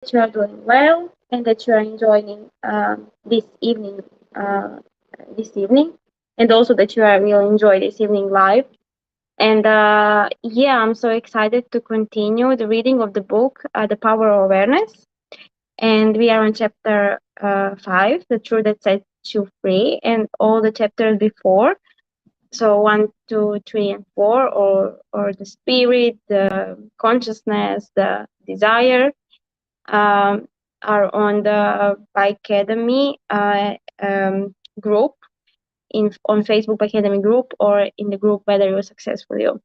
that you are doing well and that you are enjoying uh, this evening, and also that you are will enjoy this evening live. And yeah, I'm so excited to continue the reading of the book, The Power of Awareness. And we are on chapter 5, The Truth That Sets You Free, and all the chapters before. So 1, 2, 3, and 4, or the spirit, the consciousness, the desire, um, are on the Bycademy group on Facebook Bycademy group, or in the group Whether You're Successful You.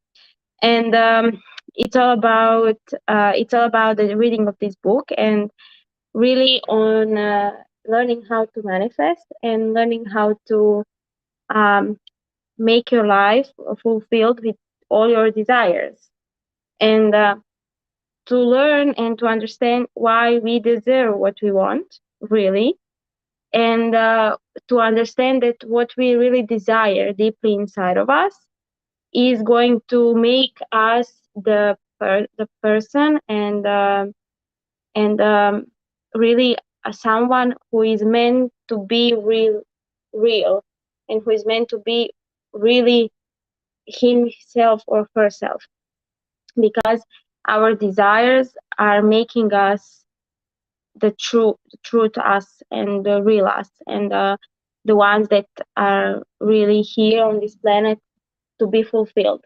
And it's all about the reading of this book, and really on learning how to manifest and learning how to um, make your life fulfilled with all your desires, and to learn and to understand why we deserve what we want, really, and to understand that what we really desire deeply inside of us is going to make us the person, and really someone who is meant to be real, and who is meant to be really himself or herself, because our desires are making us the true to us, and the real us, and the ones that are really here on this planet to be fulfilled.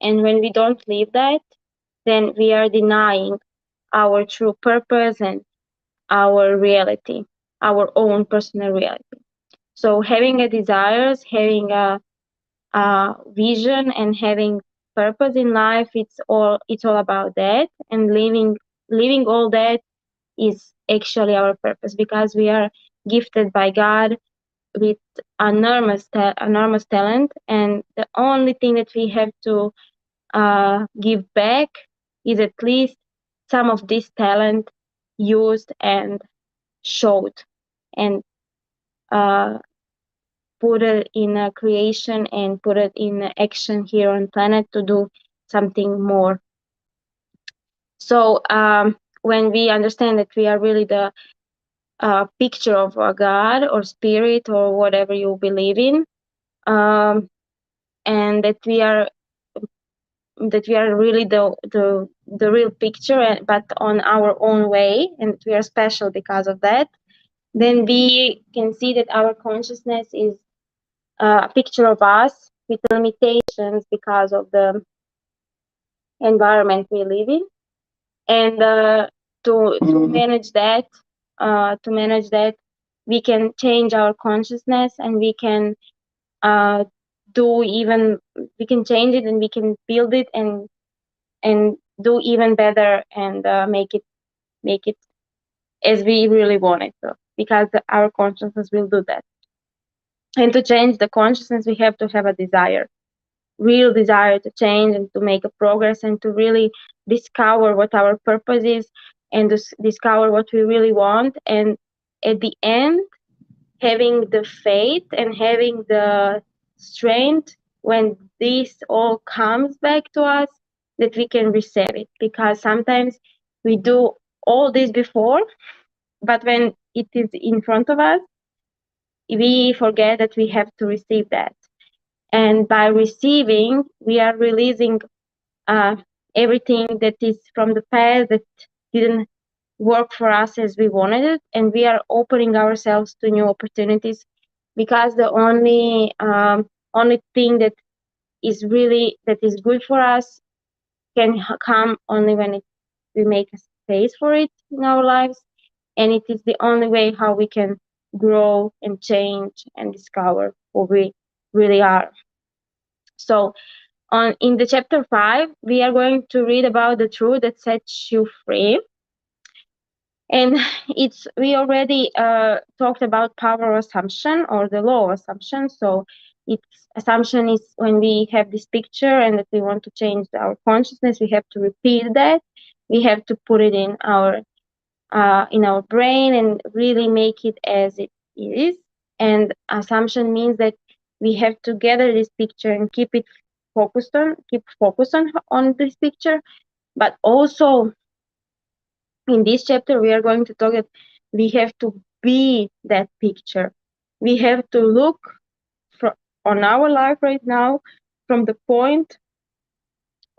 And when we don't live that, then we are denying our true purpose and our reality, our own personal reality. So having a desires, having a vision, and having purpose in life, it's all about that. And living all that is actually our purpose, because we are gifted by God with enormous talent, and the only thing that we have to give back is at least some of this talent used and showed, and uh, put it in a creation and put it in action here on planet to do something more. So when we understand that we are really the picture of a God or spirit or whatever you believe in, and that we are really the real picture, but on our own way, and we are special because of that, then we can see that our consciousness is a picture of us with limitations because of the environment we live in, and to manage that, we can change our consciousness, and we can uh, we can change it, and we can build it, and do even better, and make it as we really want it to, because our consciousness will do that. And to change the consciousness, we have to have a real desire to change and to make a progress, and to really discover what our purpose is, and to discover what we really want, and at the end, having the faith and having the strength, when this all comes back to us, that we can receive it. Because sometimes we do all this before, but when it is in front of us, we forget that we have to receive that. And by receiving, we are releasing uh, everything that is from the past that didn't work for us as we wanted it, and we are opening ourselves to new opportunities, because the only thing that is good for us can come only when we make a space for it in our lives, and it is the only way how we can grow and change and discover who we really are. So in the chapter 5, we are going to read about the truth that sets you free. And we already talked about power assumption, or the law of assumption. So assumption is when we have this picture and that we want to change our consciousness, we have to repeat that. We have to put it in our brain and really make it as it is. And assumption means that we have to gather this picture and keep focused on this picture, but also In this chapter, we are going to talk that we have to be that picture. We have to look on our life right now from the point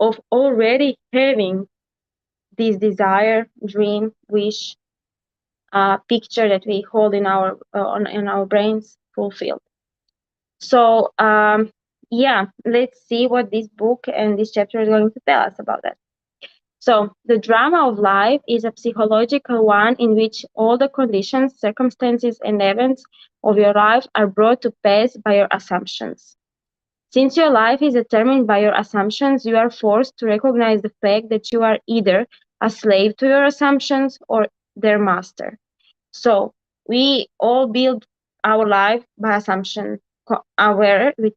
of already having this desire, dream, wish, picture that we hold in our brains fulfilled. So yeah, let's see what this book and this chapter is going to tell us about that. So the drama of life is a psychological one in which all the conditions, circumstances, and events of your life are brought to pass by your assumptions. Since your life is determined by your assumptions, you are forced to recognize the fact that you are either a slave to your assumptions or their master. So we all build our life by assumption, aware with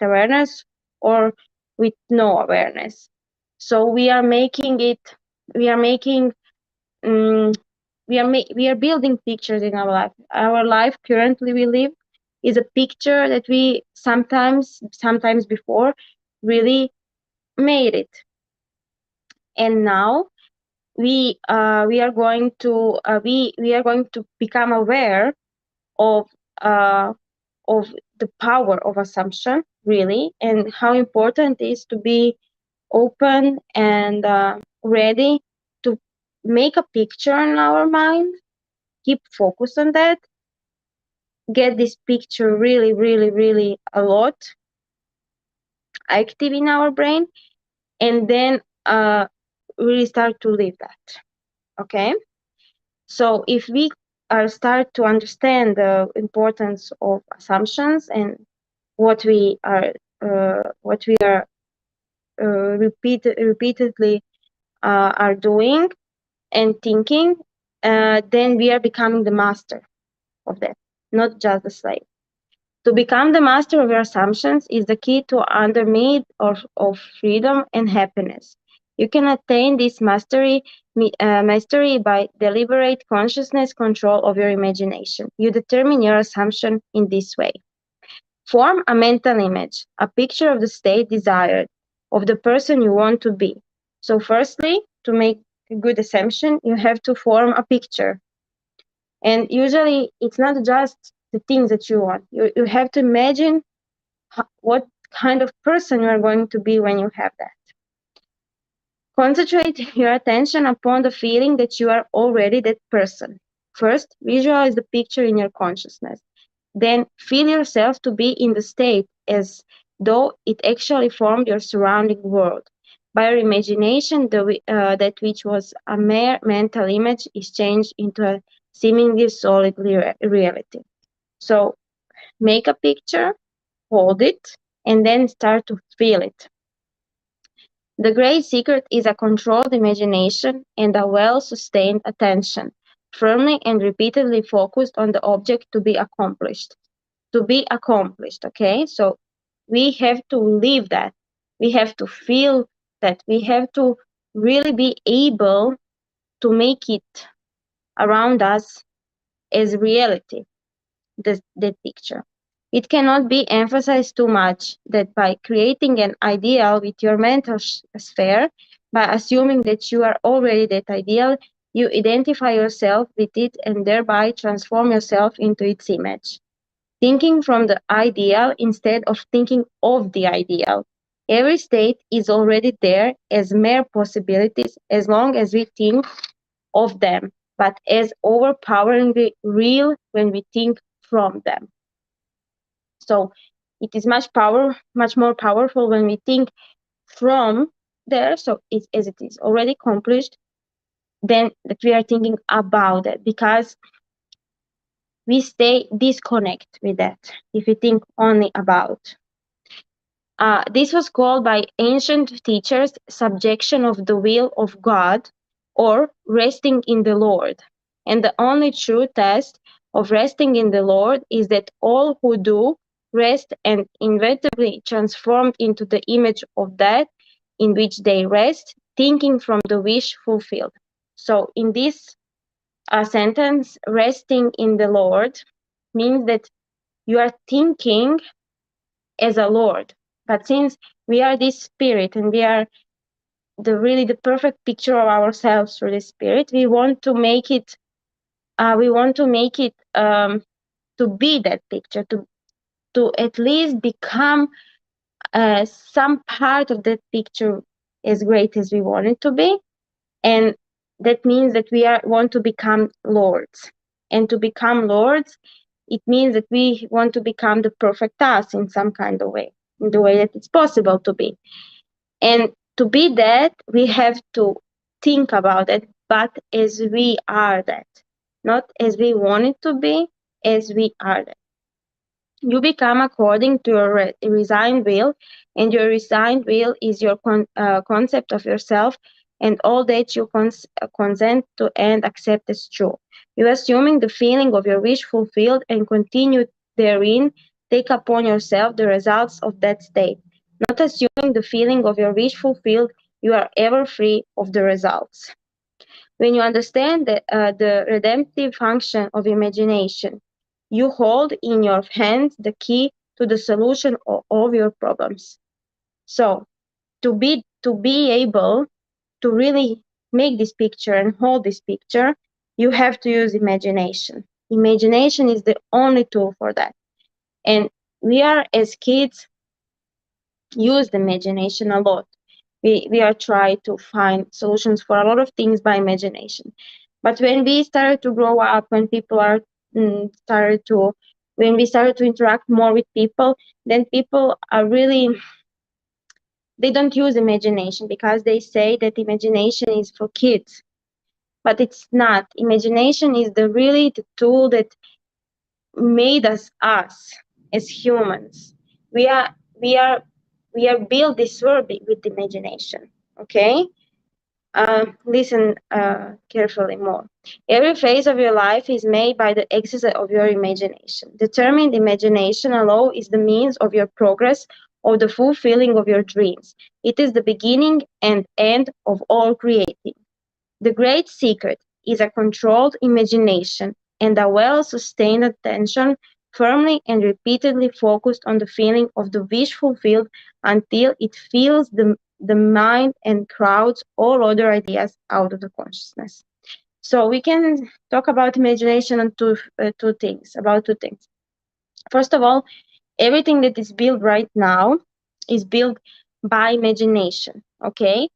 awareness or with no awareness. So we are making it. We are making. Um, we are building pictures in our life. Our life currently we live is a picture that we sometimes before really made it, and now we are going to we are going to become aware of uh, of the power of assumption really, and how important it is to be open and ready to make a picture in our mind, keep focus on that, get this picture really a lot active in our brain, and then really start to live that. Okay, so if we start to understand the importance of assumptions and what we are repeatedly are doing and thinking, then we are becoming the master of that, not just the slave. To become the master of your assumptions is the key to underneath of freedom and happiness. You can attain this mastery by deliberate consciousness control of your imagination. You determine your assumption in this way. Form a mental image, a picture of the state desired, of the person you want to be. So firstly, to make a good assumption, you have to form a picture. And usually it's not just the things that you want. You have to imagine what kind of person you are going to be when you have that. Concentrate your attention upon the feeling that you are already that person. First, visualize the picture in your consciousness. Then feel yourself to be in the state as though it actually formed your surrounding world. By your imagination, that which was a mere mental image is changed into a seemingly solid reality. So make a picture, hold it, and then start to feel it. The great secret is a controlled imagination and a well-sustained attention, firmly and repeatedly focused on the object to be accomplished. To be accomplished, okay? So we have to live that. We have to feel that. We have to really be able to make it around us as reality, that picture. It cannot be emphasized too much that by creating an ideal with your mental sphere, by assuming that you are already that ideal, you identify yourself with it and thereby transform yourself into its image. Thinking from the ideal instead of thinking of the ideal. Every state is already there as mere possibilities as long as we think of them, but as overpoweringly real when we think from them. So it is much more powerful when we think from there. So as it is already accomplished, then that we are thinking about it, because we stay disconnect with that if we think only about. This was called by ancient teachers subjection of the will of God, or resting in the Lord. And the only true test of resting in the Lord is that all who do rest and inevitably transformed into the image of that in which they rest, thinking from the wish fulfilled. So in this sentence, resting in the Lord means that you are thinking as a Lord. But since we are this spirit and we are the perfect picture of ourselves through the spirit. We want to make it. We want to make it to be that picture, to at least become some part of that picture as great as we want it to be. And that means that want to become lords. And to become lords, it means that we want to become the perfect us in some kind of way, in the way that it's possible to be. And to be that, we have to think about it, but as we are that, not as we want it to be, as we are that. You become according to your resigned will, and your resigned will is your concept of yourself and all that you consent to and accept as true. You assuming the feeling of your wish fulfilled and continue therein, take upon yourself the results of that state. Not assuming the feeling of your wish fulfilled, you are ever free of the results. When you understand the redemptive function of imagination, you hold in your hands the key to the solution of your problems. So, to be able to really make this picture and hold this picture, you have to use imagination. Imagination is the only tool for that. And we are, as kids, use the imagination a lot. We are trying to find solutions for a lot of things by imagination. But when we started to grow up, when people are when we started to interact more with people, then people are really, they don't use imagination because they say that imagination is for kids. But it's not. Imagination is really the tool that made us as humans. We are we are we are built this world with imagination. Okay. Listen carefully more. Every phase of your life is made by the exercise of your imagination. Determined imagination alone is the means of your progress, of the fulfilling of your dreams. It is the beginning and end of all creating. The great secret is a controlled imagination and a well-sustained attention, firmly and repeatedly focused on the feeling of the wish fulfilled until it fills the mind and crowds all other ideas out of the consciousness. So we can talk about imagination on two things. First of all, everything that is built right now is built by imagination. Okay,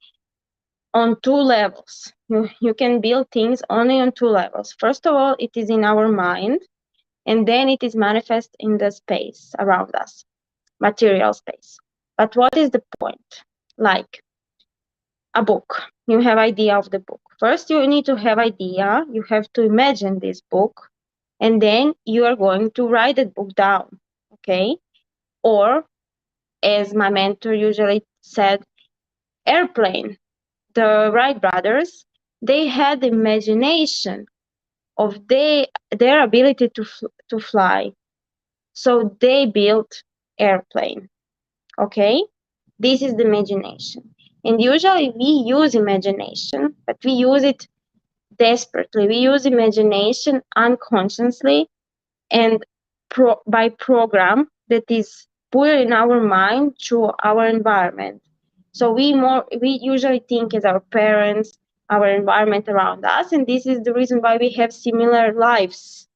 on two levels. You can build things only on two levels. First of all, it is in our mind, and then it is manifest in the space around us, material space. But what is the point? Like a book. You have idea of the book. First, you need to have idea. You have to imagine this book, and then you are going to write that book down. Okay? Or, as my mentor usually said, airplane. The Wright brothers, they had the imagination of their ability to fly. So they built airplane. Okay? This is the imagination. And usually we use imagination, but we use it desperately. We use imagination unconsciously and by program that is put in our mind through our environment. So we usually think as our parents, our environment around us, and this is the reason why we have similar lives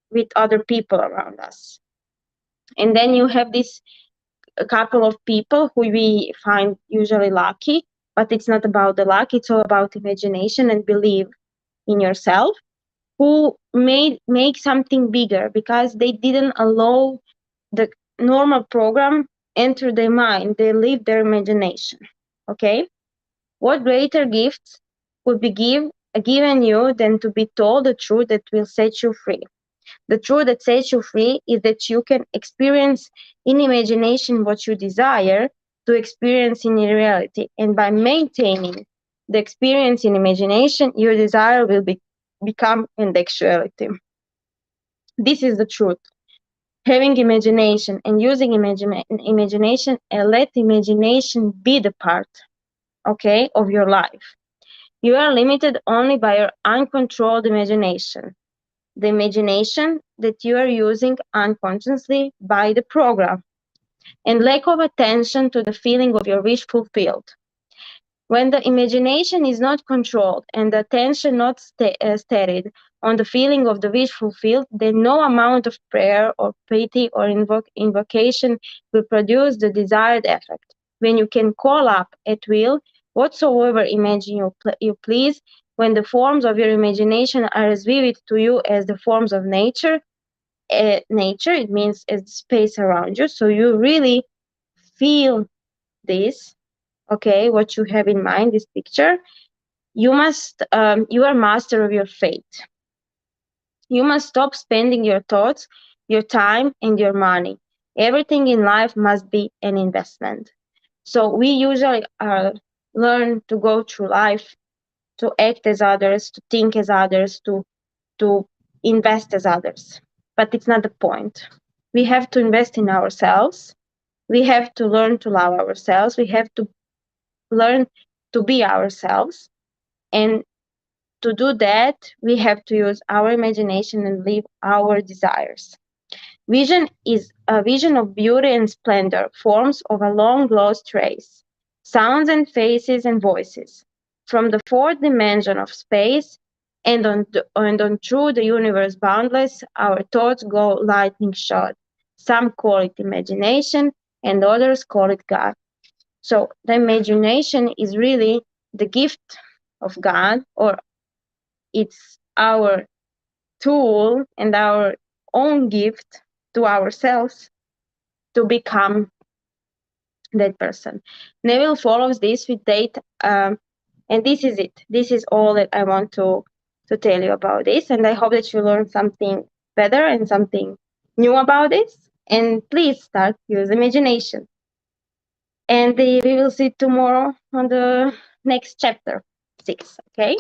with other people around us. And then you have this a couple of people who we find usually lucky, but it's not about the luck, it's all about imagination and belief in yourself, who make something bigger because they didn't allow the normal program enter their mind. They live their imagination. Okay? What greater gifts would be given you than to be told the truth that will set you free? The truth that sets you free is that you can experience in imagination what you desire to experience in reality. And by maintaining the experience in imagination, your desire will become in actuality. This is the truth. Having imagination and using imagination, and let imagination be the part, okay, of your life. You are limited only by your uncontrolled imagination, the imagination that you are using unconsciously by the program, and lack of attention to the feeling of your wish fulfilled. When the imagination is not controlled and the attention not steadied on the feeling of the wish fulfilled, then no amount of prayer or pity or invocation will produce the desired effect. When you can call up at will whatsoever imagine you please, when the forms of your imagination are as vivid to you as the forms of nature, nature, it means as the space around you. So you really feel this, okay, what you have in mind, this picture. You are master of your fate. You must stop spending your thoughts, your time, and your money. Everything in life must be an investment. So we usually learn to go through life, to act as others, to think as others, to invest as others. But it's not the point. We have to invest in ourselves. We have to learn to love ourselves. We have to learn to be ourselves. And to do that, we have to use our imagination and live our desires. Vision is a vision of beauty and splendor, forms of a long lost race, sounds and faces and voices. From the fourth dimension of space and on through the universe boundless, our thoughts go lightning shot. Some call it imagination and others call it God. So the imagination is really the gift of God, or it's our tool and our own gift to ourselves to become that person. Neville follows this with date, and this is it. This is all that I want to tell you about this, and I hope that you learn something better and something new about this. And please start use imagination. And we will see tomorrow on the next chapter 6. Okay.